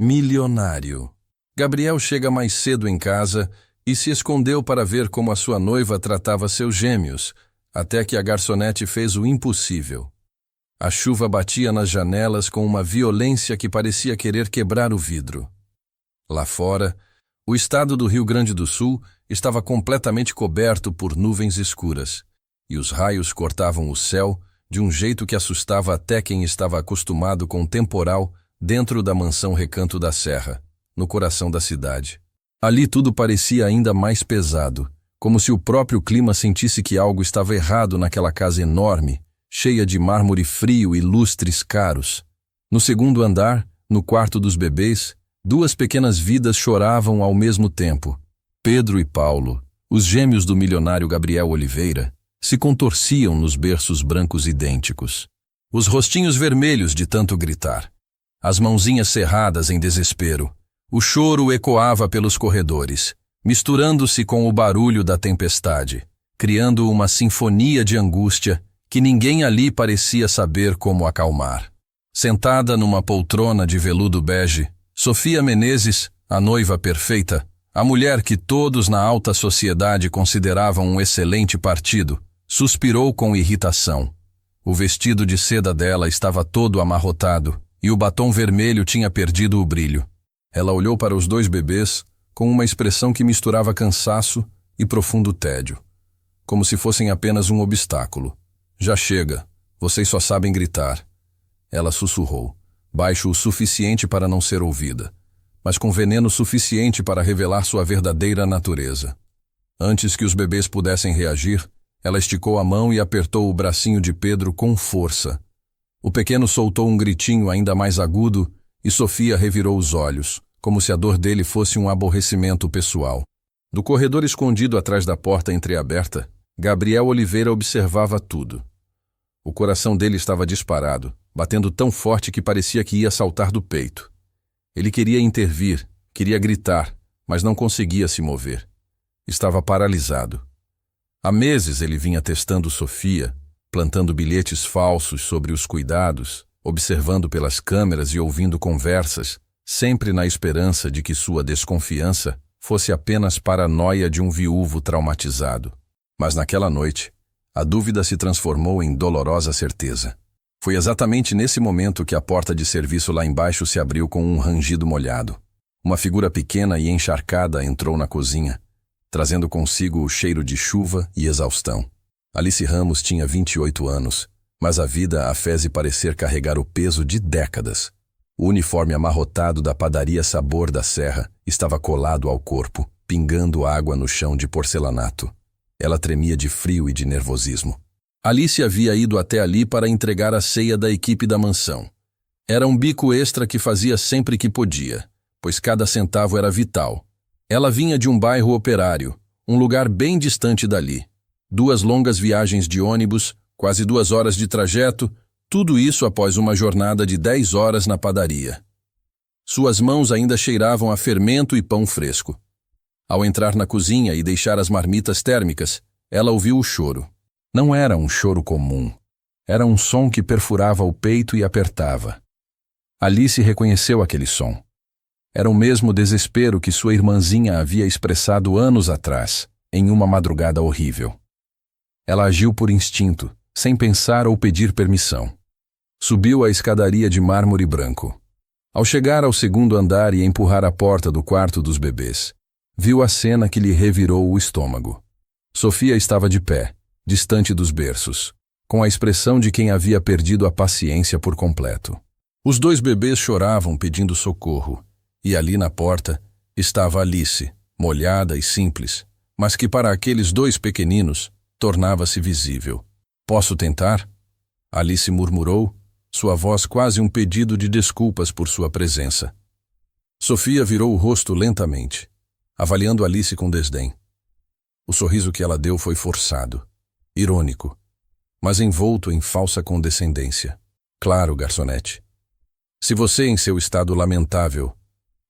Milionário. Gabriel chega mais cedo em casa e se escondeu para ver como a sua noiva tratava seus gêmeos, até que a garçonete fez o impossível. A chuva batia nas janelas com uma violência que parecia querer quebrar o vidro. Lá fora, o estado do Rio Grande do Sul estava completamente coberto por nuvens escuras, e os raios cortavam o céu de um jeito que assustava até quem estava acostumado com o temporal dentro da mansão Recanto da Serra, no coração da cidade. Ali tudo parecia ainda mais pesado, como se o próprio clima sentisse que algo estava errado naquela casa enorme, cheia de mármore frio e lustres caros. No segundo andar, no quarto dos bebês, duas pequenas vidas choravam ao mesmo tempo. Pedro e Paulo, os gêmeos do milionário Gabriel Oliveira, se contorciam nos berços brancos idênticos. Os rostinhos vermelhos de tanto gritar. As mãozinhas cerradas em desespero. O choro ecoava pelos corredores, misturando-se com o barulho da tempestade, criando uma sinfonia de angústia que ninguém ali parecia saber como acalmar. Sentada numa poltrona de veludo bege, Sofia Menezes, a noiva perfeita, a mulher que todos na alta sociedade consideravam um excelente partido, suspirou com irritação. O vestido de seda dela estava todo amarrotado e o batom vermelho tinha perdido o brilho. Ela olhou para os dois bebês com uma expressão que misturava cansaço e profundo tédio, como se fossem apenas um obstáculo. Já chega, vocês só sabem gritar. Ela sussurrou, baixo o suficiente para não ser ouvida, mas com veneno suficiente para revelar sua verdadeira natureza. Antes que os bebês pudessem reagir, ela esticou a mão e apertou o bracinho de Pedro com força. O pequeno soltou um gritinho ainda mais agudo e Sofia revirou os olhos, como se a dor dele fosse um aborrecimento pessoal. Do corredor escondido atrás da porta entreaberta, Gabriel Oliveira observava tudo. O coração dele estava disparado, batendo tão forte que parecia que ia saltar do peito. Ele queria intervir, queria gritar, mas não conseguia se mover. Estava paralisado. Há meses ele vinha testando Sofia, plantando bilhetes falsos sobre os cuidados, observando pelas câmeras e ouvindo conversas, sempre na esperança de que sua desconfiança fosse apenas paranoia de um viúvo traumatizado. Mas naquela noite, a dúvida se transformou em dolorosa certeza. Foi exatamente nesse momento que a porta de serviço lá embaixo se abriu com um rangido molhado. Uma figura pequena e encharcada entrou na cozinha, trazendo consigo o cheiro de chuva e exaustão. Alice Ramos tinha 28 anos, mas a vida a fez parecer carregar o peso de décadas. O uniforme amarrotado da padaria Sabor da Serra estava colado ao corpo, pingando água no chão de porcelanato. Ela tremia de frio e de nervosismo. Alice havia ido até ali para entregar a ceia da equipe da mansão. Era um bico extra que fazia sempre que podia, pois cada centavo era vital. Ela vinha de um bairro operário, um lugar bem distante dali. 2 longas viagens de ônibus, quase 2 horas de trajeto, tudo isso após uma jornada de 10 horas na padaria. Suas mãos ainda cheiravam a fermento e pão fresco. Ao entrar na cozinha e deixar as marmitas térmicas, ela ouviu o choro. Não era um choro comum. Era um som que perfurava o peito e apertava. Alice reconheceu aquele som. Era o mesmo desespero que sua irmãzinha havia expressado anos atrás, em uma madrugada horrível. Ela agiu por instinto, sem pensar ou pedir permissão. Subiu a escadaria de mármore branco. Ao chegar ao segundo andar e empurrar a porta do quarto dos bebês, viu a cena que lhe revirou o estômago. Sofia estava de pé, distante dos berços, com a expressão de quem havia perdido a paciência por completo. Os 2 bebês choravam pedindo socorro, e ali na porta estava Alice, molhada e simples, mas que para aqueles 2 pequeninos tornava-se visível. "Posso tentar?" Alice murmurou, sua voz quase um pedido de desculpas por sua presença. Sofia virou o rosto lentamente, avaliando Alice com desdém. O sorriso que ela deu foi forçado, irônico, mas envolto em falsa condescendência. "Claro, garçonete. Se você, em seu estado lamentável,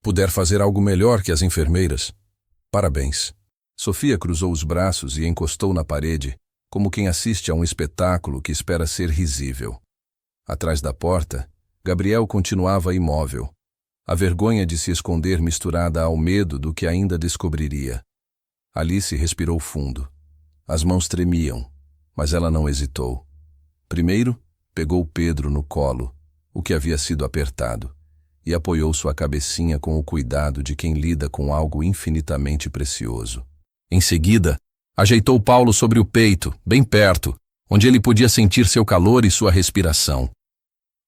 puder fazer algo melhor que as enfermeiras, parabéns." Sofia cruzou os braços e encostou na parede, como quem assiste a um espetáculo que espera ser risível. Atrás da porta, Gabriel continuava imóvel, a vergonha de se esconder misturada ao medo do que ainda descobriria. Alice respirou fundo. As mãos tremiam, mas ela não hesitou. Primeiro, pegou Pedro no colo, o que havia sido apertado, e apoiou sua cabecinha com o cuidado de quem lida com algo infinitamente precioso. Em seguida, ajeitou Paulo sobre o peito, bem perto, onde ele podia sentir seu calor e sua respiração.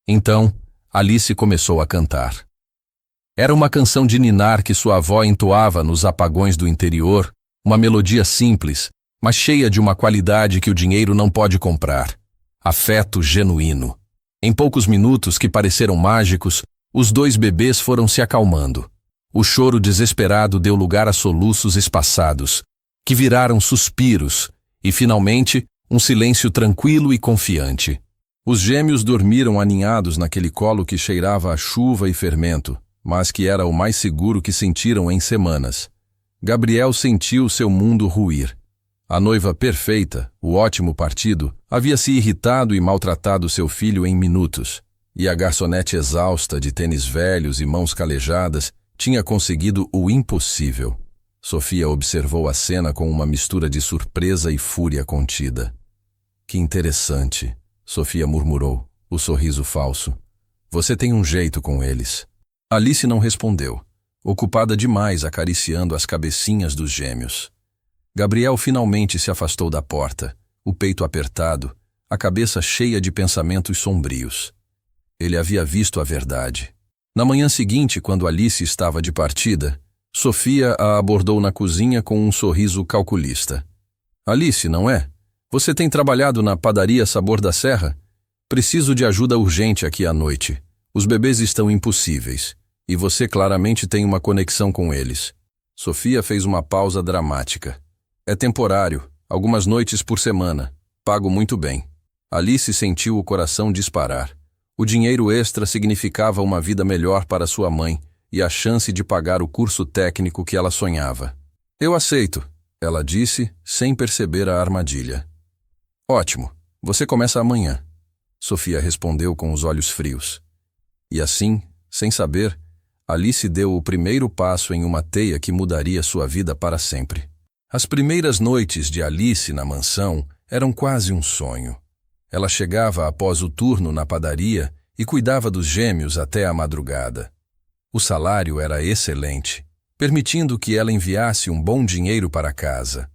Então, Alice começou a cantar. Era uma canção de ninar que sua avó entoava nos apagões do interior, uma melodia simples, mas cheia de uma qualidade que o dinheiro não pode comprar. Afeto genuíno. Em poucos minutos que pareceram mágicos, os dois bebês foram se acalmando. O choro desesperado deu lugar a soluços espaçados, que viraram suspiros, e finalmente, um silêncio tranquilo e confiante. Os gêmeos dormiram aninhados naquele colo que cheirava a chuva e fermento, mas que era o mais seguro que sentiram em semanas. Gabriel sentiu seu mundo ruir. A noiva perfeita, o ótimo partido, havia se irritado e maltratado seu filho em minutos, e a garçonete exausta de tênis velhos e mãos calejadas tinha conseguido o impossível. Sofia observou a cena com uma mistura de surpresa e fúria contida. Que interessante, Sofia murmurou, o sorriso falso. Você tem um jeito com eles. Alice não respondeu, ocupada demais acariciando as cabecinhas dos gêmeos. Gabriel finalmente se afastou da porta, o peito apertado, a cabeça cheia de pensamentos sombrios. Ele havia visto a verdade. Na manhã seguinte, quando Alice estava de partida, Sofia a abordou na cozinha com um sorriso calculista. Alice, não é? Você tem trabalhado na padaria Sabor da Serra? Preciso de ajuda urgente aqui à noite. Os bebês estão impossíveis, e você claramente tem uma conexão com eles. Sofia fez uma pausa dramática. É temporário, algumas noites por semana. Pago muito bem. Alice sentiu o coração disparar. O dinheiro extra significava uma vida melhor para sua mãe e a chance de pagar o curso técnico que ela sonhava. Eu aceito, ela disse, sem perceber a armadilha. Ótimo, você começa amanhã, Sofia respondeu com os olhos frios. E assim, sem saber, Alice deu o primeiro passo em uma teia que mudaria sua vida para sempre. As primeiras noites de Alice na mansão eram quase um sonho. Ela chegava após o turno na padaria e cuidava dos gêmeos até a madrugada. O salário era excelente, permitindo que ela enviasse um bom dinheiro para casa.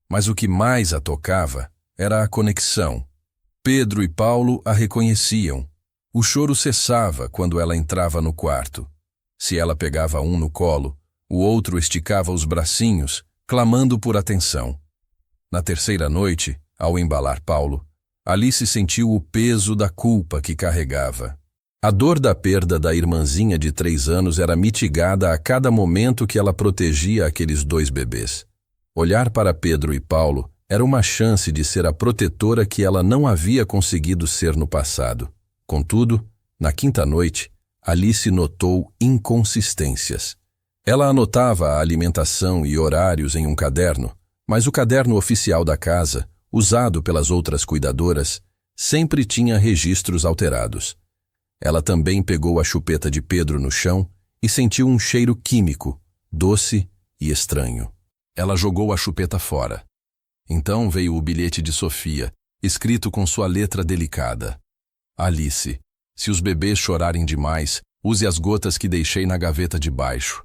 Mas o que mais a tocava era a conexão. Pedro e Paulo a reconheciam. O choro cessava quando ela entrava no quarto. Se ela pegava um no colo, o outro esticava os bracinhos, clamando por atenção. Na terceira noite, ao embalar Paulo, Alice sentiu o peso da culpa que carregava. A dor da perda da irmãzinha de 3 anos era mitigada a cada momento que ela protegia aqueles 2 bebês. Olhar para Pedro e Paulo era uma chance de ser a protetora que ela não havia conseguido ser no passado. Contudo, na quinta noite, Alice notou inconsistências. Ela anotava a alimentação e horários em um caderno, mas o caderno oficial da casa, usado pelas outras cuidadoras, sempre tinha registros alterados. Ela também pegou a chupeta de Pedro no chão e sentiu um cheiro químico, doce e estranho. Ela jogou a chupeta fora. Então veio o bilhete de Sofia, escrito com sua letra delicada. Alice, se os bebês chorarem demais, use as gotas que deixei na gaveta de baixo.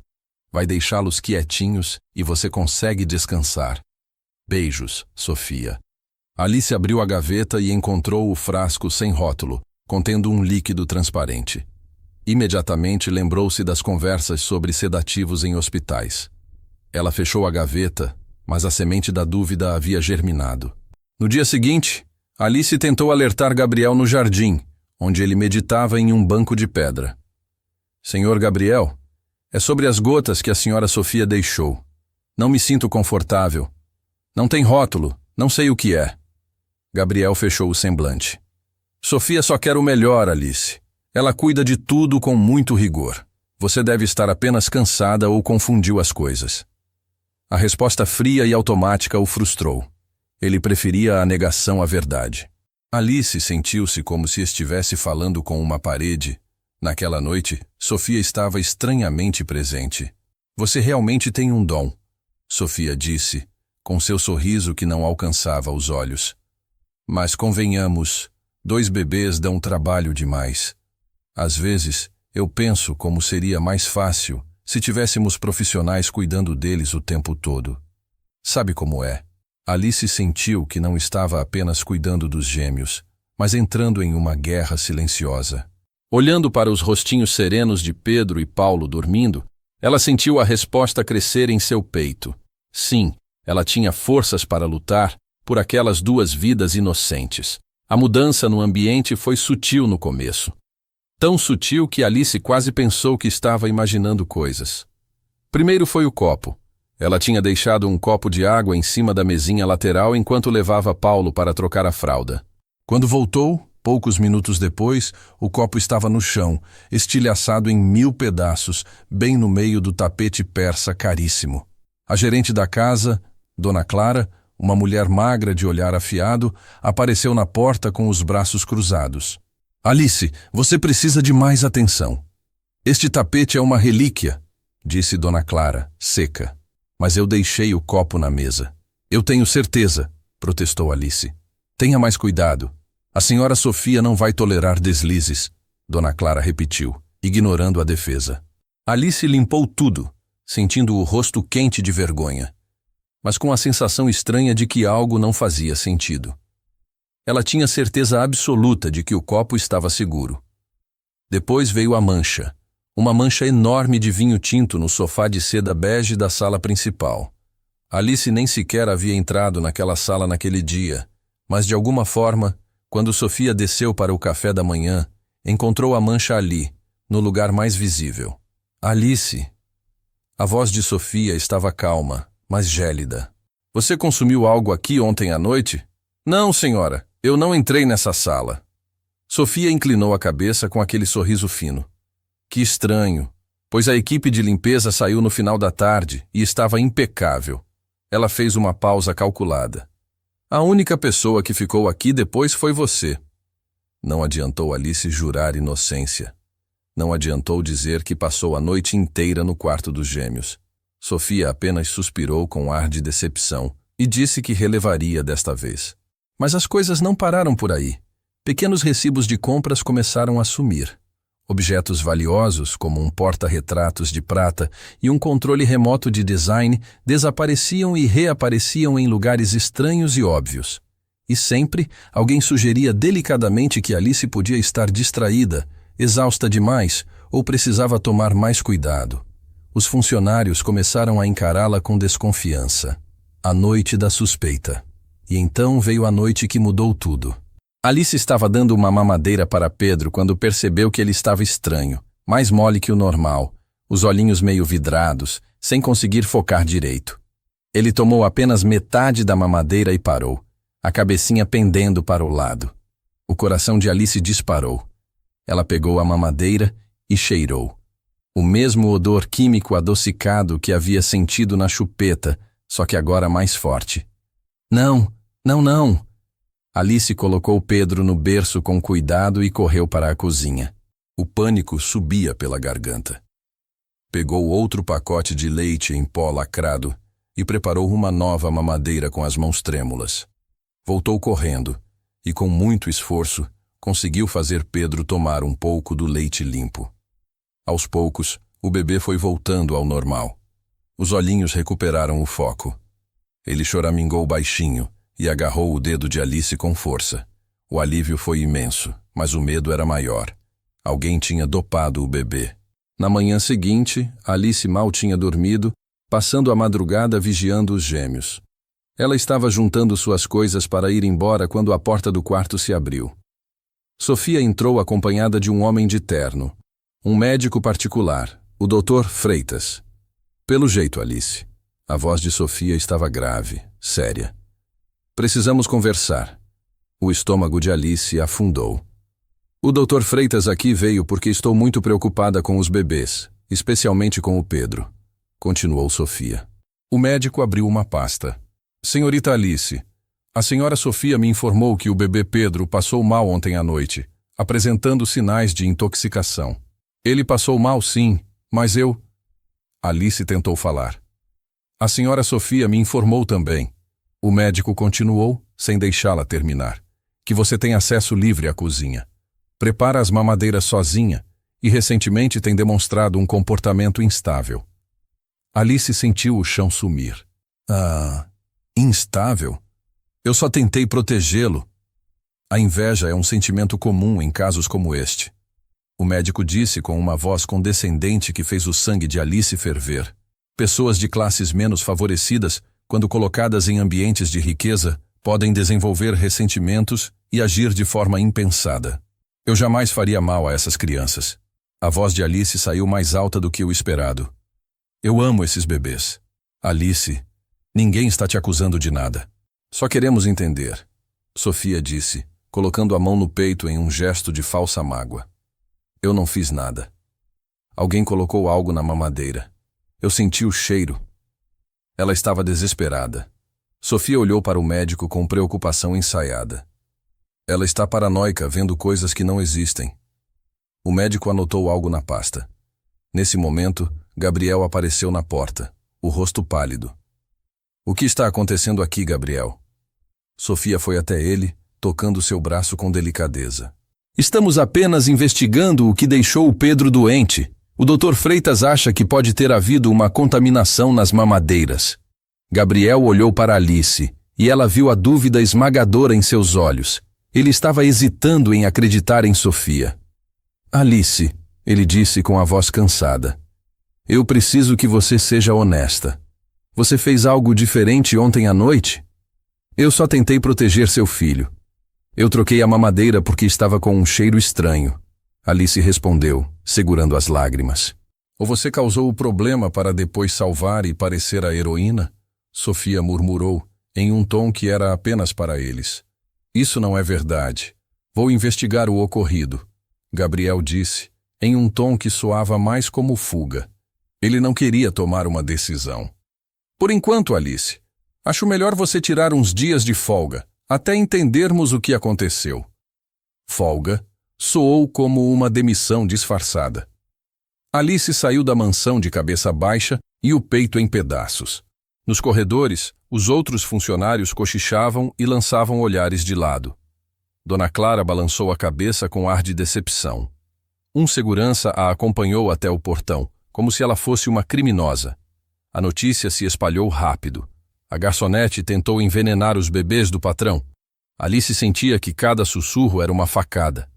Vai deixá-los quietinhos e você consegue descansar. Beijos, Sofia. Alice abriu a gaveta e encontrou o frasco sem rótulo, contendo um líquido transparente. Imediatamente lembrou-se das conversas sobre sedativos em hospitais. Ela fechou a gaveta, mas a semente da dúvida havia germinado. No dia seguinte, Alice tentou alertar Gabriel no jardim, onde ele meditava em um banco de pedra. Senhor Gabriel, é sobre as gotas que a senhora Sofia deixou. Não me sinto confortável. Não tem rótulo, não sei o que é. Gabriel fechou o semblante. Sofia só quer o melhor, Alice. Ela cuida de tudo com muito rigor. Você deve estar apenas cansada ou confundiu as coisas. A resposta fria e automática o frustrou. Ele preferia a negação à verdade. Alice sentiu-se como se estivesse falando com uma parede, Naquela noite, Sofia estava estranhamente presente. Você realmente tem um dom, Sofia disse, com seu sorriso que não alcançava os olhos. Mas convenhamos, 2 bebês dão trabalho demais. Às vezes, eu penso como seria mais fácil se tivéssemos profissionais cuidando deles o tempo todo. Sabe como é? Alice sentiu que não estava apenas cuidando dos gêmeos, mas entrando em uma guerra silenciosa. Olhando para os rostinhos serenos de Pedro e Paulo dormindo, ela sentiu a resposta crescer em seu peito. Sim, ela tinha forças para lutar por aquelas 2 vidas inocentes. A mudança no ambiente foi sutil no começo. Tão sutil que Alice quase pensou que estava imaginando coisas. Primeiro foi o copo. Ela tinha deixado um copo de água em cima da mesinha lateral enquanto levava Paulo para trocar a fralda. Quando voltou, poucos minutos depois, o copo estava no chão, estilhaçado em 1000 pedaços, bem no meio do tapete persa caríssimo. A gerente da casa, Dona Clara, uma mulher magra de olhar afiado, apareceu na porta com os braços cruzados. Alice, você precisa de mais atenção. Este tapete é uma relíquia, disse Dona Clara, seca. Mas eu deixei o copo na mesa. Eu tenho certeza, protestou Alice. Tenha mais cuidado. A senhora Sofia não vai tolerar deslizes, Dona Clara repetiu, ignorando a defesa. Alice limpou tudo, sentindo o rosto quente de vergonha, mas com a sensação estranha de que algo não fazia sentido. Ela tinha certeza absoluta de que o copo estava seguro. Depois veio a mancha, uma mancha enorme de vinho tinto no sofá de seda bege da sala principal. Alice nem sequer havia entrado naquela sala naquele dia, mas de alguma forma, quando Sofia desceu para o café da manhã, encontrou a mancha ali, no lugar mais visível. Alice. A voz de Sofia estava calma, mas gélida. Você consumiu algo aqui ontem à noite? Não, senhora, eu não entrei nessa sala. Sofia inclinou a cabeça com aquele sorriso fino. Que estranho, pois a equipe de limpeza saiu no final da tarde e estava impecável. Ela fez uma pausa calculada. A única pessoa que ficou aqui depois foi você. Não adiantou Alice jurar inocência. Não adiantou dizer que passou a noite inteira no quarto dos gêmeos. Sofia apenas suspirou com ar de decepção e disse que relevaria desta vez. Mas as coisas não pararam por aí. Pequenos recibos de compras começaram a sumir. Objetos valiosos, como um porta-retratos de prata e um controle remoto de design, desapareciam e reapareciam em lugares estranhos e óbvios. E sempre, alguém sugeria delicadamente que Alice podia estar distraída, exausta demais, ou precisava tomar mais cuidado. Os funcionários começaram a encará-la com desconfiança. A noite da suspeita. E então veio a noite que mudou tudo. Alice estava dando uma mamadeira para Pedro quando percebeu que ele estava estranho, mais mole que o normal, os olhinhos meio vidrados, sem conseguir focar direito. Ele tomou apenas metade da mamadeira e parou, a cabecinha pendendo para o lado. O coração de Alice disparou. Ela pegou a mamadeira e cheirou. O mesmo odor químico adocicado que havia sentido na chupeta, só que agora mais forte. Não, não, não! Alice colocou Pedro no berço com cuidado e correu para a cozinha. O pânico subia pela garganta. Pegou outro pacote de leite em pó lacrado e preparou uma nova mamadeira com as mãos trêmulas. Voltou correndo e, com muito esforço, conseguiu fazer Pedro tomar um pouco do leite limpo. Aos poucos, o bebê foi voltando ao normal. Os olhinhos recuperaram o foco. Ele choramingou baixinho e agarrou o dedo de Alice com força. O alívio foi imenso, mas o medo era maior. Alguém tinha dopado o bebê. Na manhã seguinte, Alice mal tinha dormido, passando a madrugada vigiando os gêmeos. Ela estava juntando suas coisas para ir embora quando a porta do quarto se abriu. Sofia entrou acompanhada de um homem de terno, um médico particular, o Dr. Freitas. Pelo jeito, Alice. A voz de Sofia estava grave, séria. Precisamos conversar. O estômago de Alice afundou. O Dr. Freitas aqui veio porque estou muito preocupada com os bebês, especialmente com o Pedro, continuou Sofia. O médico abriu uma pasta. Senhorita Alice, a senhora Sofia me informou que o bebê Pedro passou mal ontem à noite, apresentando sinais de intoxicação. Ele passou mal, sim, mas eu... Alice tentou falar. A senhora Sofia me informou também. O médico continuou, sem deixá-la terminar, que você tem acesso livre à cozinha. Prepara as mamadeiras sozinha e recentemente tem demonstrado um comportamento instável. Alice sentiu o chão sumir. Instável? Eu só tentei protegê-lo. A inveja é um sentimento comum em casos como este. O médico disse com uma voz condescendente que fez o sangue de Alice ferver. Pessoas de classes menos favorecidas, quando colocadas em ambientes de riqueza, podem desenvolver ressentimentos e agir de forma impensada. Eu jamais faria mal a essas crianças. A voz de Alice saiu mais alta do que o esperado. Eu amo esses bebês. Alice, ninguém está te acusando de nada. Só queremos entender, Sofia disse, colocando a mão no peito em um gesto de falsa mágoa. Eu não fiz nada. Alguém colocou algo na mamadeira. Eu senti o cheiro. Ela estava desesperada. Sofia olhou para o médico com preocupação ensaiada. Ela está paranoica, vendo coisas que não existem. O médico anotou algo na pasta. Nesse momento, Gabriel apareceu na porta, o rosto pálido. O que está acontecendo aqui, Gabriel? Sofia foi até ele, tocando seu braço com delicadeza. Estamos apenas investigando o que deixou o Pedro doente. O Dr. Freitas acha que pode ter havido uma contaminação nas mamadeiras. Gabriel olhou para Alice, e ela viu a dúvida esmagadora em seus olhos. Ele estava hesitando em acreditar em Sofia. Alice, ele disse com a voz cansada, eu preciso que você seja honesta. Você fez algo diferente ontem à noite? Eu só tentei proteger seu filho. Eu troquei a mamadeira porque estava com um cheiro estranho. Alice respondeu, segurando as lágrimas. Ou você causou o problema para depois salvar e parecer a heroína? Sofia murmurou, em um tom que era apenas para eles. Isso não é verdade. Vou investigar o ocorrido. Gabriel disse, em um tom que soava mais como fuga. Ele não queria tomar uma decisão. Por enquanto, Alice, acho melhor você tirar uns dias de folga, até entendermos o que aconteceu. Folga soou como uma demissão disfarçada. Alice saiu da mansão de cabeça baixa e o peito em pedaços. Nos corredores, os outros funcionários cochichavam e lançavam olhares de lado. Dona Clara balançou a cabeça com ar de decepção. Um segurança a acompanhou até o portão, como se ela fosse uma criminosa. A notícia se espalhou rápido. A garçonete tentou envenenar os bebês do patrão. Alice sentia que cada sussurro era uma facada.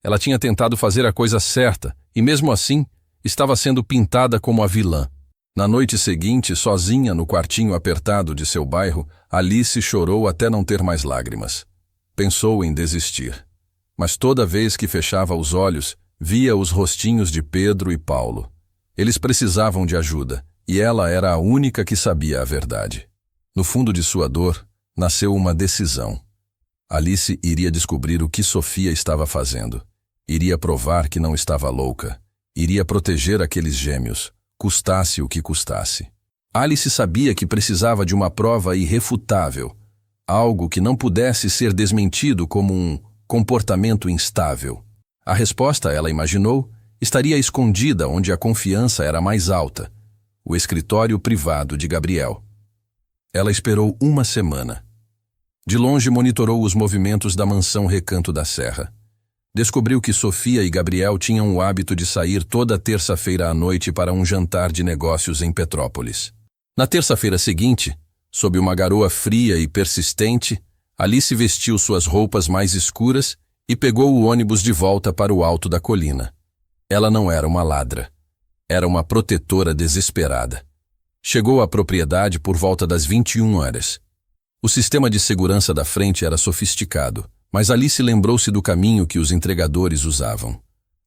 Ela tinha tentado fazer a coisa certa e, mesmo assim, estava sendo pintada como a vilã. Na noite seguinte, sozinha no quartinho apertado de seu bairro, Alice chorou até não ter mais lágrimas. Pensou em desistir. Mas toda vez que fechava os olhos, via os rostinhos de Pedro e Paulo. Eles precisavam de ajuda, e ela era a única que sabia a verdade. No fundo de sua dor, nasceu uma decisão. Alice iria descobrir o que Sofia estava fazendo. Iria provar que não estava louca. Iria proteger aqueles gêmeos, custasse o que custasse. Alice sabia que precisava de uma prova irrefutável, algo que não pudesse ser desmentido como um comportamento instável. A resposta, ela imaginou, estaria escondida onde a confiança era mais alta, o escritório privado de Gabriel. Ela esperou uma semana. De longe monitorou os movimentos da mansão Recanto da Serra. Descobriu que Sofia e Gabriel tinham o hábito de sair toda terça-feira à noite para um jantar de negócios em Petrópolis. Na terça-feira seguinte, sob uma garoa fria e persistente, Alice vestiu suas roupas mais escuras e pegou o ônibus de volta para o alto da colina. Ela não era uma ladra. Era uma protetora desesperada. Chegou à propriedade por volta das 21 horas. O sistema de segurança da frente era sofisticado, mas Alice lembrou-se do caminho que os entregadores usavam.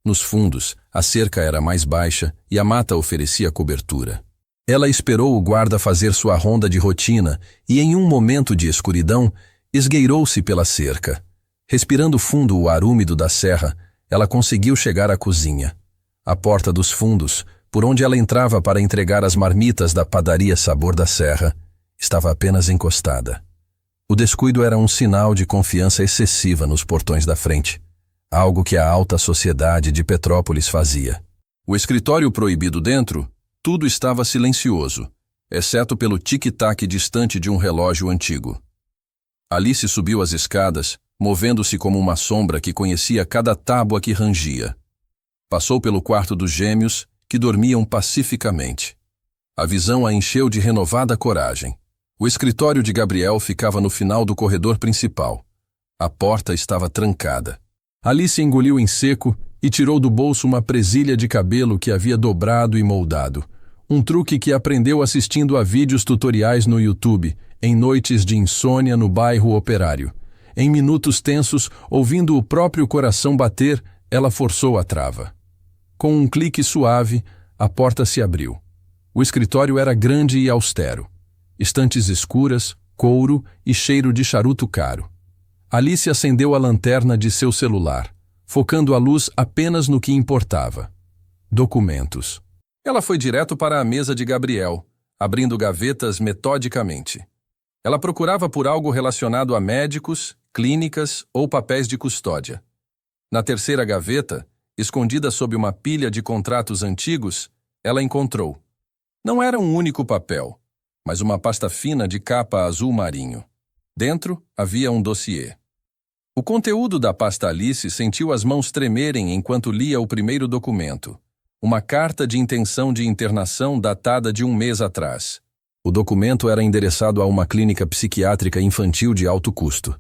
Nos fundos, a cerca era mais baixa e a mata oferecia cobertura. Ela esperou o guarda fazer sua ronda de rotina e, em um momento de escuridão, esgueirou-se pela cerca. Respirando fundo o ar úmido da serra, ela conseguiu chegar à cozinha. A porta dos fundos, por onde ela entrava para entregar as marmitas da padaria Sabor da Serra, estava apenas encostada. O descuido era um sinal de confiança excessiva nos portões da frente, algo que a alta sociedade de Petrópolis fazia. O escritório proibido dentro, tudo estava silencioso, exceto pelo tic-tac distante de um relógio antigo. Alice subiu as escadas, movendo-se como uma sombra que conhecia cada tábua que rangia. Passou pelo quarto dos gêmeos, que dormiam pacificamente. A visão a encheu de renovada coragem. O escritório de Gabriel ficava no final do corredor principal. A porta estava trancada. Alice engoliu em seco e tirou do bolso uma presilha de cabelo que havia dobrado e moldado. Um truque que aprendeu assistindo a vídeos tutoriais no YouTube, em noites de insônia no bairro Operário. Em minutos tensos, ouvindo o próprio coração bater, ela forçou a trava. Com um clique suave, a porta se abriu. O escritório era grande e austero. Estantes escuras, couro e cheiro de charuto caro. Alice acendeu a lanterna de seu celular, focando a luz apenas no que importava. Documentos. Ela foi direto para a mesa de Gabriel, abrindo gavetas metodicamente. Ela procurava por algo relacionado a médicos, clínicas ou papéis de custódia. Na terceira gaveta, escondida sob uma pilha de contratos antigos, ela encontrou. Não era um único papel, mas uma pasta fina de capa azul marinho. Dentro havia um dossiê. O conteúdo da pasta Alice sentiu as mãos tremerem enquanto lia o primeiro documento. Uma carta de intenção de internação datada de um mês atrás. O documento era endereçado a uma clínica psiquiátrica infantil de alto custo.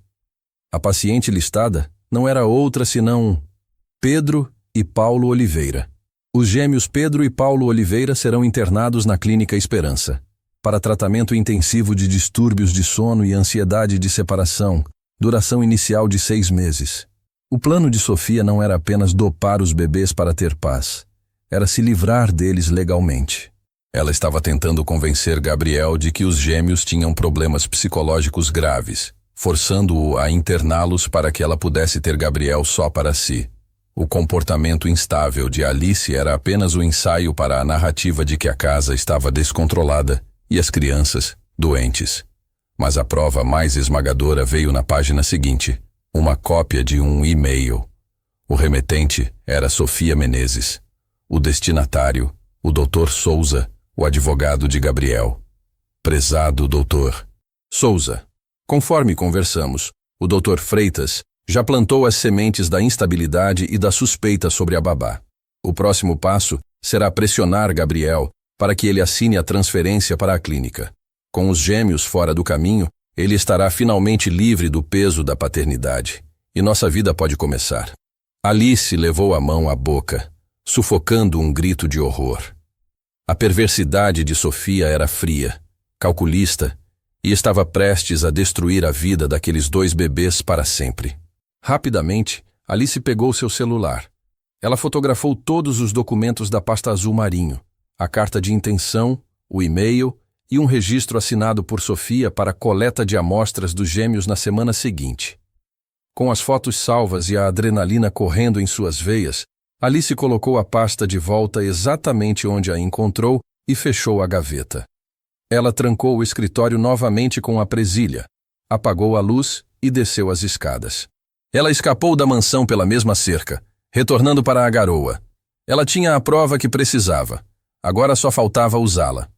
A paciente listada não era outra senão Pedro e Paulo Oliveira. Os gêmeos Pedro e Paulo Oliveira serão internados na Clínica Esperança, para tratamento intensivo de distúrbios de sono e ansiedade de separação, duração inicial de 6 meses. O plano de Sofia não era apenas dopar os bebês para ter paz, era se livrar deles legalmente. Ela estava tentando convencer Gabriel de que os gêmeos tinham problemas psicológicos graves, forçando-o a interná-los para que ela pudesse ter Gabriel só para si. O comportamento instável de Alice era apenas o ensaio para a narrativa de que a casa estava descontrolada e as crianças doentes. Mas a prova mais esmagadora veio na página seguinte, uma cópia de um e-mail. O remetente era Sofia Menezes. O destinatário, o Dr. Souza, o advogado de Gabriel. Prezado Dr. Souza, conforme conversamos, o Dr. Freitas já plantou as sementes da instabilidade e da suspeita sobre a babá. O próximo passo será pressionar Gabriel para que ele assine a transferência para a clínica. Com os gêmeos fora do caminho, ele estará finalmente livre do peso da paternidade. E nossa vida pode começar. Alice levou a mão à boca, sufocando um grito de horror. A perversidade de Sofia era fria, calculista, e estava prestes a destruir a vida daqueles 2 bebês para sempre. Rapidamente, Alice pegou seu celular. Ela fotografou todos os documentos da pasta azul marinho, a carta de intenção, o e-mail e um registro assinado por Sofia para a coleta de amostras dos gêmeos na semana seguinte. Com as fotos salvas e a adrenalina correndo em suas veias, Alice colocou a pasta de volta exatamente onde a encontrou e fechou a gaveta. Ela trancou o escritório novamente com a presilha, apagou a luz e desceu as escadas. Ela escapou da mansão pela mesma cerca, retornando para a garoa. Ela tinha a prova que precisava. Agora só faltava usá-la.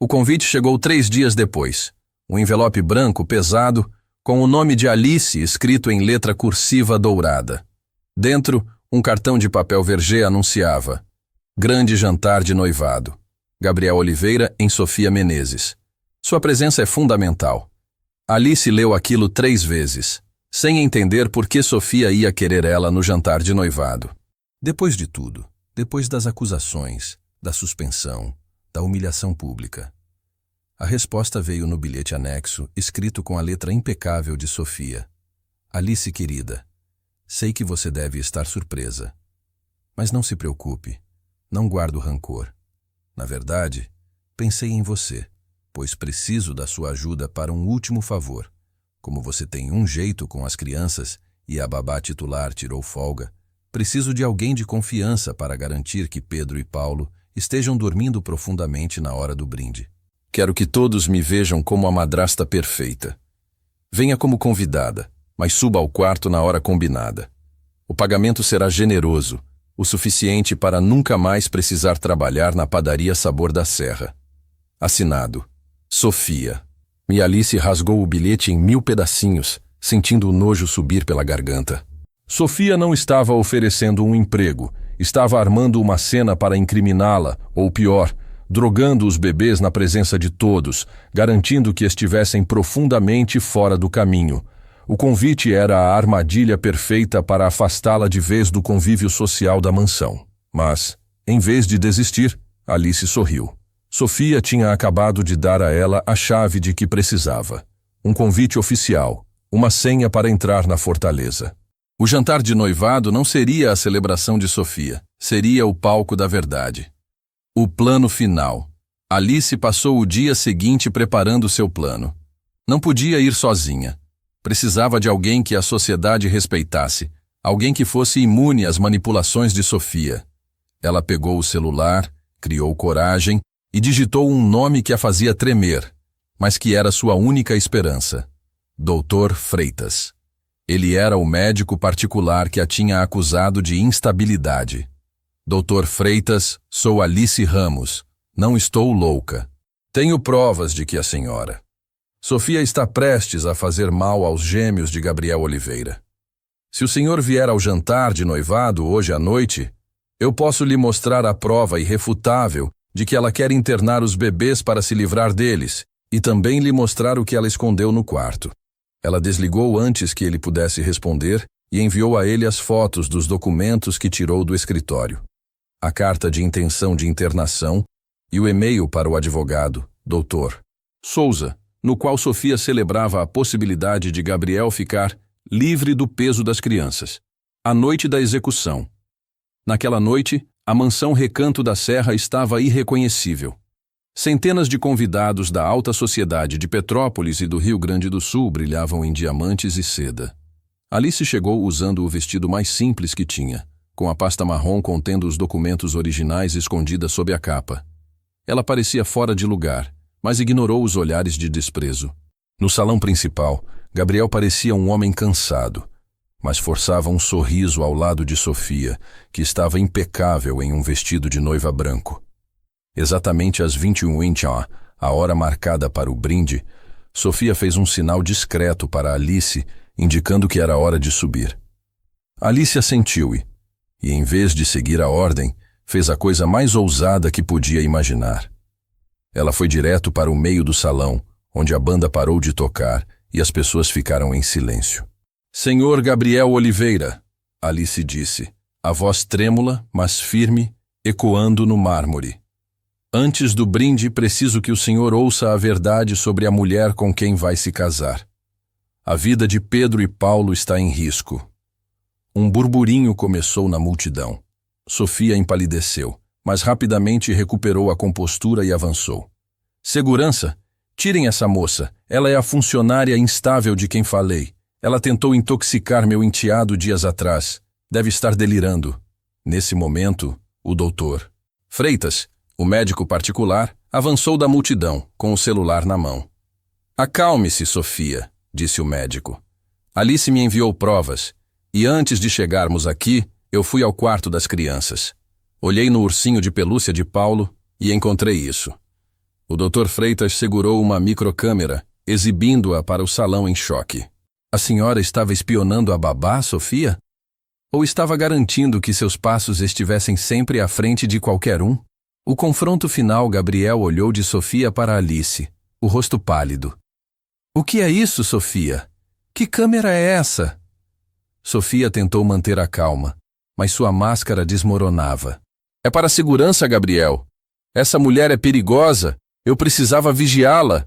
O convite chegou 3 dias depois. Um envelope branco pesado, com o nome de Alice escrito em letra cursiva dourada. Dentro, um cartão de papel vergê anunciava: Grande jantar de noivado. Gabriel Oliveira em Sofia Menezes. Sua presença é fundamental. Alice leu aquilo 3 vezes, sem entender por que Sofia ia querer ela no jantar de noivado. Depois de tudo, depois das acusações, da suspensão, da humilhação pública, a resposta veio no bilhete anexo, escrito com a letra impecável de Sofia. Alice querida, sei que você deve estar surpresa. Mas não se preocupe, não guardo rancor. Na verdade, pensei em você, pois preciso da sua ajuda para um último favor. Como você tem um jeito com as crianças e a babá titular tirou folga, preciso de alguém de confiança para garantir que Pedro e Paulo estejam dormindo profundamente na hora do brinde. Quero que todos me vejam como a madrasta perfeita. Venha como convidada, mas suba ao quarto na hora combinada. O pagamento será generoso, o suficiente para nunca mais precisar trabalhar na padaria Sabor da Serra. Assinado, Sofia. E Alice rasgou o bilhete em 1000 pedacinhos, sentindo o nojo subir pela garganta. Sofia não estava oferecendo um emprego, estava armando uma cena para incriminá-la, ou pior, drogando os bebês na presença de todos, garantindo que estivessem profundamente fora do caminho. O convite era a armadilha perfeita para afastá-la de vez do convívio social da mansão. Mas, em vez de desistir, Alice sorriu. Sofia tinha acabado de dar a ela a chave de que precisava. Um convite oficial, uma senha para entrar na fortaleza. O jantar de noivado não seria a celebração de Sofia, seria o palco da verdade. O plano final. Alice passou o dia seguinte preparando seu plano. Não podia ir sozinha. Precisava de alguém que a sociedade respeitasse, alguém que fosse imune às manipulações de Sofia. Ela pegou o celular, criou coragem e digitou um nome que a fazia tremer, mas que era sua única esperança. Dr. Freitas. Ele era o médico particular que a tinha acusado de instabilidade. Dr. Freitas, sou Alice Ramos. Não estou louca. Tenho provas de que a senhora... Sofia está prestes a fazer mal aos gêmeos de Gabriel Oliveira. Se o senhor vier ao jantar de noivado hoje à noite, eu posso lhe mostrar a prova irrefutável de que ela quer internar os bebês para se livrar deles e também lhe mostrar o que ela escondeu no quarto. Ela desligou antes que ele pudesse responder e enviou a ele as fotos dos documentos que tirou do escritório, a carta de intenção de internação e o e-mail para o advogado, Dr. Souza, no qual Sofia celebrava a possibilidade de Gabriel ficar livre do peso das crianças. A noite da execução. Naquela noite, a mansão Recanto da Serra estava irreconhecível. Centenas de convidados da alta sociedade de Petrópolis e do Rio Grande do Sul brilhavam em diamantes e seda. Alice chegou usando o vestido mais simples que tinha, com a pasta marrom contendo os documentos originais escondida sob a capa. Ela parecia fora de lugar, mas ignorou os olhares de desprezo. No salão principal, Gabriel parecia um homem cansado, mas forçava um sorriso ao lado de Sofia, que estava impecável em um vestido de noiva branco. Exatamente às 21h, a hora marcada para o brinde, Sofia fez um sinal discreto para Alice, indicando que era hora de subir. Alice assentiu e, em vez de seguir a ordem, fez a coisa mais ousada que podia imaginar. Ela foi direto para o meio do salão, onde a banda parou de tocar e as pessoas ficaram em silêncio. Senhor Gabriel Oliveira, Alice disse, a voz trêmula, mas firme, ecoando no mármore. Antes do brinde, preciso que o senhor ouça a verdade sobre a mulher com quem vai se casar. A vida de Pedro e Paulo está em risco. Um burburinho começou na multidão. Sofia empalideceu, mas rapidamente recuperou a compostura e avançou. Segurança, tirem essa moça. Ela é a funcionária instável de quem falei. Ela tentou intoxicar meu enteado dias atrás. Deve estar delirando. Nesse momento, o doutor Freitas, o médico particular, avançou da multidão, com o celular na mão. Acalme-se, Sofia, disse o médico. Alice me enviou provas, e antes de chegarmos aqui, eu fui ao quarto das crianças. Olhei no ursinho de pelúcia de Paulo e encontrei isso. O Dr. Freitas segurou uma microcâmera, exibindo-a para o salão em choque. A senhora estava espionando a babá, Sofia? Ou estava garantindo que seus passos estivessem sempre à frente de qualquer um? O confronto final, Gabriel olhou de Sofia para Alice, o rosto pálido. O que é isso, Sofia? Que câmera é essa? Sofia tentou manter a calma, mas sua máscara desmoronava. É para a segurança, Gabriel. Essa mulher é perigosa. Eu precisava vigiá-la.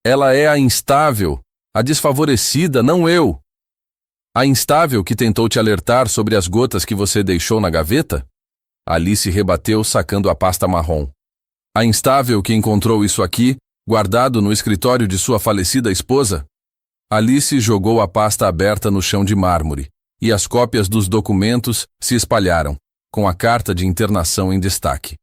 Ela é a instável, a desfavorecida, não eu. A instável que tentou te alertar sobre as gotas que você deixou na gaveta? Alice rebateu, sacando a pasta marrom. A instável que encontrou isso aqui, guardado no escritório de sua falecida esposa? Alice jogou a pasta aberta no chão de mármore, e as cópias dos documentos se espalharam, com a carta de internação em destaque.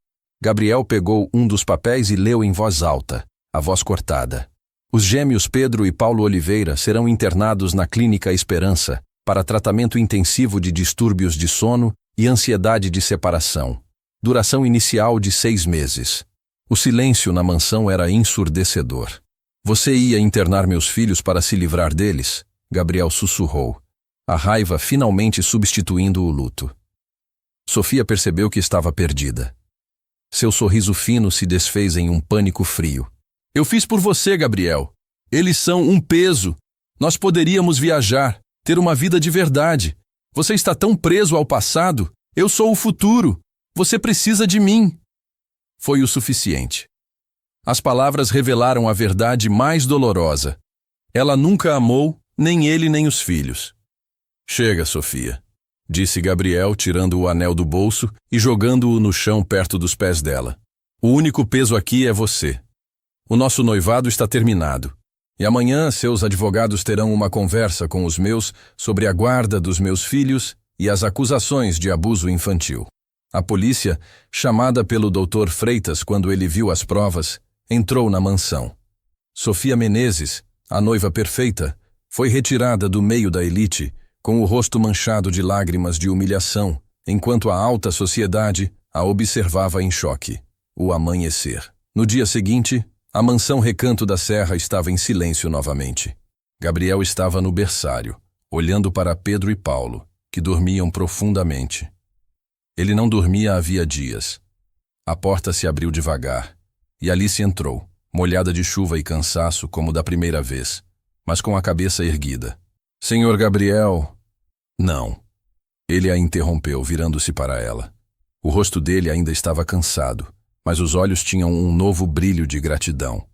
Gabriel pegou um dos papéis e leu em voz alta, a voz cortada. Os gêmeos Pedro e Paulo Oliveira serão internados na Clínica Esperança para tratamento intensivo de distúrbios de sono e ansiedade de separação. Duração inicial de 6 meses. O silêncio na mansão era ensurdecedor. Você ia internar meus filhos para se livrar deles? Gabriel sussurrou, a raiva finalmente substituindo o luto. Sofia percebeu que estava perdida. Seu sorriso fino se desfez em um pânico frio. Eu fiz por você, Gabriel. Eles são um peso. Nós poderíamos viajar, ter uma vida de verdade. Você está tão preso ao passado. Eu sou o futuro. Você precisa de mim. Foi o suficiente. As palavras revelaram a verdade mais dolorosa. Ela nunca amou, nem ele nem os filhos. Chega, Sofia, disse Gabriel, tirando o anel do bolso e jogando-o no chão perto dos pés dela. O único peso aqui é você. O nosso noivado está terminado. E amanhã seus advogados terão uma conversa com os meus sobre a guarda dos meus filhos e as acusações de abuso infantil. A polícia, chamada pelo Dr. Freitas quando ele viu as provas, entrou na mansão. Sofia Menezes, a noiva perfeita, foi retirada do meio da elite, com o rosto manchado de lágrimas de humilhação, enquanto a alta sociedade a observava em choque. O amanhecer. No dia seguinte, a mansão Recanto da Serra estava em silêncio novamente. Gabriel estava no berçário, olhando para Pedro e Paulo, que dormiam profundamente. Ele não dormia havia dias. A porta se abriu devagar, e Alice entrou, molhada de chuva e cansaço como da primeira vez, mas com a cabeça erguida. Senhor Gabriel... Não. Ele a interrompeu, virando-se para ela. O rosto dele ainda estava cansado, mas os olhos tinham um novo brilho de gratidão.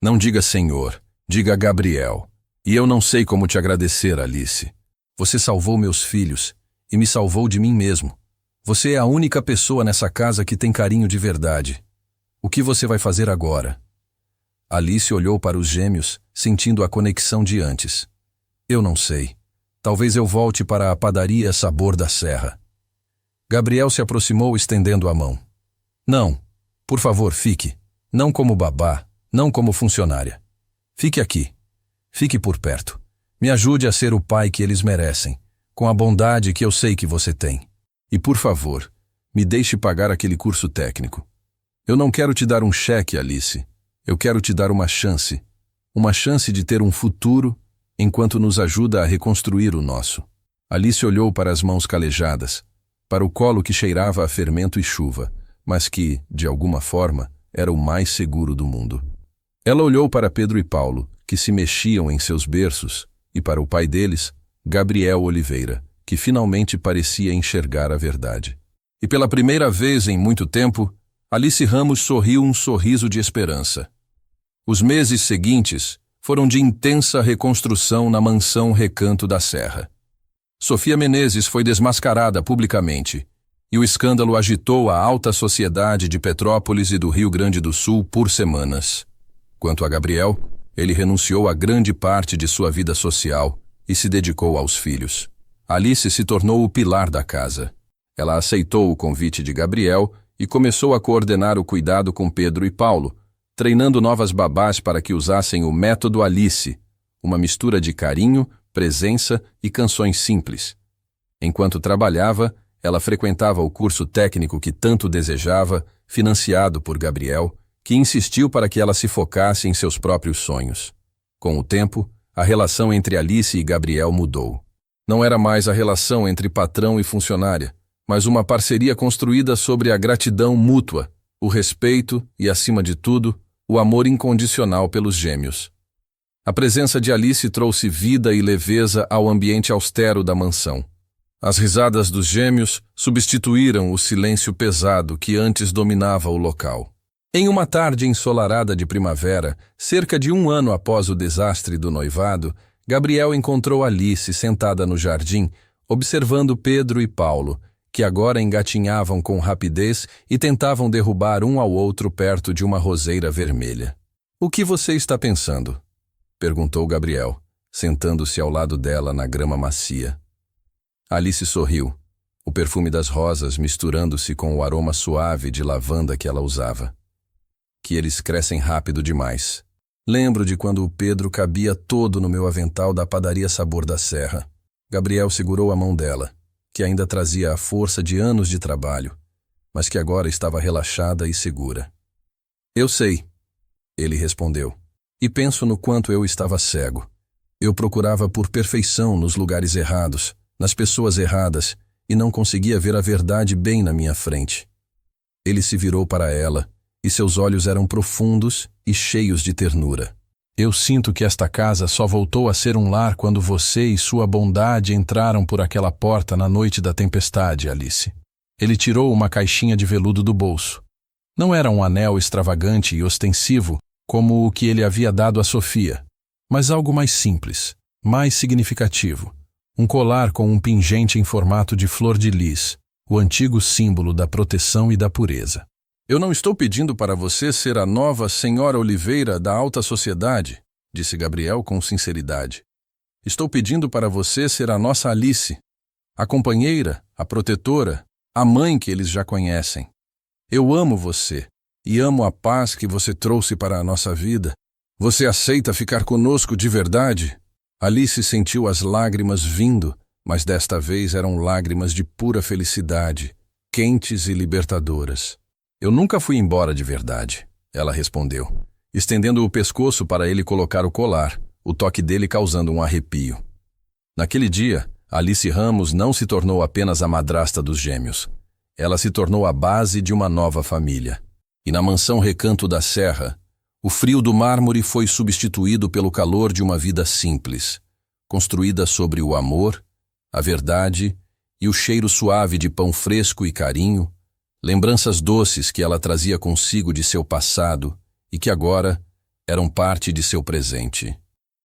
Não diga Senhor, diga Gabriel. E eu não sei como te agradecer, Alice. Você salvou meus filhos e me salvou de mim mesmo. Você é a única pessoa nessa casa que tem carinho de verdade. O que você vai fazer agora? Alice olhou para os gêmeos, sentindo a conexão de antes. Eu não sei. Talvez eu volte para a padaria Sabor da Serra. Gabriel se aproximou estendendo a mão. Não, por favor, fique. Não como babá, não como funcionária. Fique aqui. Fique por perto. Me ajude a ser o pai que eles merecem, com a bondade que eu sei que você tem. E por favor, me deixe pagar aquele curso técnico. Eu não quero te dar um cheque, Alice. Eu quero te dar uma chance de ter um futuro enquanto nos ajuda a reconstruir o nosso. Alice olhou para as mãos calejadas, para o colo que cheirava a fermento e chuva, mas que, de alguma forma, era o mais seguro do mundo. Ela olhou para Pedro e Paulo, que se mexiam em seus berços, e para o pai deles, Gabriel Oliveira, que finalmente parecia enxergar a verdade. E pela primeira vez em muito tempo, Alice Ramos sorriu um sorriso de esperança. Os meses seguintes foram de intensa reconstrução na mansão Recanto da Serra. Sofia Menezes foi desmascarada publicamente, e o escândalo agitou a alta sociedade de Petrópolis e do Rio Grande do Sul por semanas. Quanto a Gabriel, ele renunciou a grande parte de sua vida social e se dedicou aos filhos. Alice se tornou o pilar da casa. Ela aceitou o convite de Gabriel e começou a coordenar o cuidado com Pedro e Paulo, treinando novas babás para que usassem o método Alice, uma mistura de carinho, presença e canções simples. Enquanto trabalhava, ela frequentava o curso técnico que tanto desejava, financiado por Gabriel, que insistiu para que ela se focasse em seus próprios sonhos. Com o tempo, a relação entre Alice e Gabriel mudou. Não era mais a relação entre patrão e funcionária, mas uma parceria construída sobre a gratidão mútua, o respeito e, acima de tudo, o amor incondicional pelos gêmeos. A presença de Alice trouxe vida e leveza ao ambiente austero da mansão. As risadas dos gêmeos substituíram o silêncio pesado que antes dominava o local. Em uma tarde ensolarada de primavera, cerca de 1 ano após o desastre do noivado, Gabriel encontrou Alice sentada no jardim, observando Pedro e Paulo, que agora engatinhavam com rapidez e tentavam derrubar um ao outro perto de uma roseira vermelha. "O que você está pensando?" perguntou Gabriel, sentando-se ao lado dela na grama macia. Alice sorriu, o perfume das rosas misturando-se com o aroma suave de lavanda que ela usava. "Que eles crescem rápido demais. Lembro de quando o Pedro cabia todo no meu avental da padaria Sabor da Serra." Gabriel segurou a mão dela, que ainda trazia a força de anos de trabalho, mas que agora estava relaxada e segura. Eu sei, ele respondeu, e penso no quanto eu estava cego. Eu procurava por perfeição nos lugares errados, nas pessoas erradas, e não conseguia ver a verdade bem na minha frente. Ele se virou para ela, e seus olhos eram profundos e cheios de ternura. Eu sinto que esta casa só voltou a ser um lar quando você e sua bondade entraram por aquela porta na noite da tempestade, Alice. Ele tirou uma caixinha de veludo do bolso. Não era um anel extravagante e ostensivo como o que ele havia dado a Sofia, mas algo mais simples, mais significativo. Um colar com um pingente em formato de flor de lis, o antigo símbolo da proteção e da pureza. Eu não estou pedindo para você ser a nova Senhora Oliveira da alta sociedade, disse Gabriel com sinceridade. Estou pedindo para você ser a nossa Alice, a companheira, a protetora, a mãe que eles já conhecem. Eu amo você e amo a paz que você trouxe para a nossa vida. Você aceita ficar conosco de verdade? Alice sentiu as lágrimas vindo, mas desta vez eram lágrimas de pura felicidade, quentes e libertadoras. Eu nunca fui embora de verdade, ela respondeu, estendendo o pescoço para ele colocar o colar, o toque dele causando um arrepio. Naquele dia, Alice Ramos não se tornou apenas a madrasta dos gêmeos. Ela se tornou a base de uma nova família. E na mansão Recanto da Serra, o frio do mármore foi substituído pelo calor de uma vida simples, construída sobre o amor, a verdade e o cheiro suave de pão fresco e carinho, lembranças doces que ela trazia consigo de seu passado e que agora eram parte de seu presente.